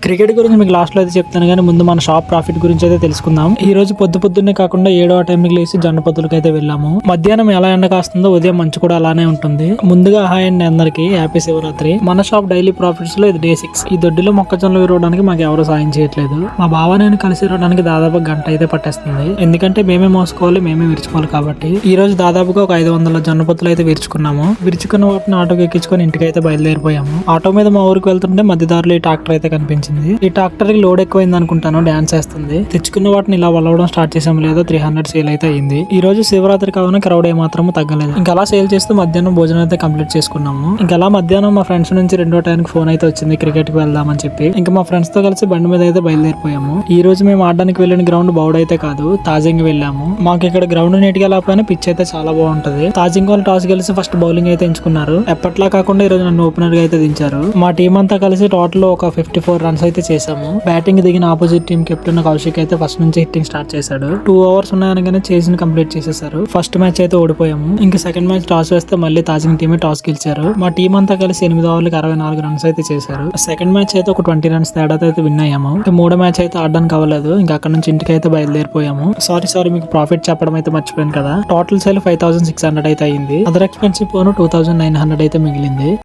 Cricket గురించి మీకు last లో అయితే చెప్తాను కానీ ముందు మన షాప్ ప్రాఫిట్ గురించి అయితే తెలుసుకుందాం. ఈ రోజు పొద్దున్నే కాకుండా 7వ టైంకి లేసి జొన్న పొత్తులకు అయితే వెళ్ళాము. మధ్యాహ్నం ఎలా ఎండ కాస్తుందో ఉదయం మంచు కూడా అలానే ఉంటుంది. ముందుగా హాయ్ అండి అందరికి, హ్యాపీ శివరాత్రి. మన షాప్ డైలీ ప్రాఫిట్స్ లో ఇది డే 6. ఈ దొడ్డిలో మొక్కజొన్నలు విరవడానికి మాకు ఎవరు సాయం చేయట్లేదు. మా బావ నేను కలిసి ఇరవడానికి దాదాపు గంట అయితే పట్టేస్తుంది. ఎందుకంటే మేమే మోసుకోవాలి, మేమే విరుచుకోవాలి కాబట్టి. ఈ రోజు దాదాపుగా ఒక 500 జొన్న పొత్తులు అయితే విరుచుకున్నాము. విరుచుకున్న వాటిని ఆటోకి ఎక్కించుకొని ఇంటికి అయితే బయలుదేరిపోయాము. ఆటో మీద మా ఊరికి వెళ్తుంటే మధ్యదారులో ఈ ట్రాక్టర్ అయితే కనిపించింది. ఈ ట్రాక్టర్ కి లోడ్ ఎక్కువైంది అనుకుంటాను, డాన్స్ చేస్తుంది. తెచ్చుకున్న వాటిని ఇలా వలవడం స్టార్ట్ చేసాము. లేదో 300 సేల్ అయితే అయింది. ఈ రోజు శివరాత్రి కావున క్రౌడ్ ఏమాత్రము తగ్గలేదు. ఇంకా అలా సేల్ చేస్తూ మధ్యాహ్నం భోజనం అయితే కంప్లీట్ చేసుకున్నాము. ఇంకా అలా మధ్యాహ్నం మా ఫ్రెండ్స్ నుంచి 2వ టైంకి ఫోన్ అయితే వచ్చింది, క్రికెట్ కి వెళ్దామని చెప్పి. ఇంకా మా ఫ్రెండ్స్ తో కలిసి బండి మీద అయితే బయలుదేరిపోయాము. ఈ రోజు మేము ఆడడానికి వెళ్ళిన గ్రౌండ్ బౌడ్ అయితే కాదు, తాజింగ్ వెళ్ళాము. మాకు ఇక్కడ గ్రౌండ్ నీట్ గా లేకపోయినా పిచ్ అయితే చాలా బాగుంటది. తాజింగ్ వాళ్ళు టాస్ గెలిచి ఫస్ట్ బౌలింగ్ అయితే ఎంచుకున్నారు. ఎప్పట్లా కాకుండా ఈ రోజు నన్ను ఓపెనర్ గా అయితే దించారు. మా టీం అంతా కలిసి టోటల్ ఒక 54 రన్స్ అయితే చేసాము. బ్యాటింగ్ దిగిన ఆపోజిట్ టీం కెప్టెన్ కౌశిక్ అయితే ఫస్ట్ నుంచి హిట్టింగ్ స్టార్ట్ చేశాడు. 2 అవర్స్ ఉన్నాయనగానే చేసి కంప్లీట్ చేసేసారు. ఫస్ట్ మ్యాచ్ అయితే ఓడిపోయాము. ఇంకా సెకండ్ మ్యాచ్ టాస్ వేస్తే మళ్ళీ తాజింగ్ టీమే టాస్ గెలిచారు. మా టీం అంతా కలిసి 8 ఓవర్లకి 64 రన్స్ అయితే చేశారు. సెకండ్ మ్యాచ్ అయితే ఒక 20 రన్స్ తేడాతో అయితే విన్ అయ్యాము. ఇంకా 3వ మ్యాచ్ అయితే ఆడడానికి అవ్వలేదు. ఇంకా అక్కడ నుంచి ఇంటికి అయితే బయలుదేరిపోయాము. సారీ మీకు ప్రాఫిట్ చెప్పడం అయితే మర్చిపోయాను కదా. టోటల్ సేల్ 5600 అయితే అయింది. అదర్ ఎక్స్పెన్సివ్ పోను 2900 అయితే మిగిలింది.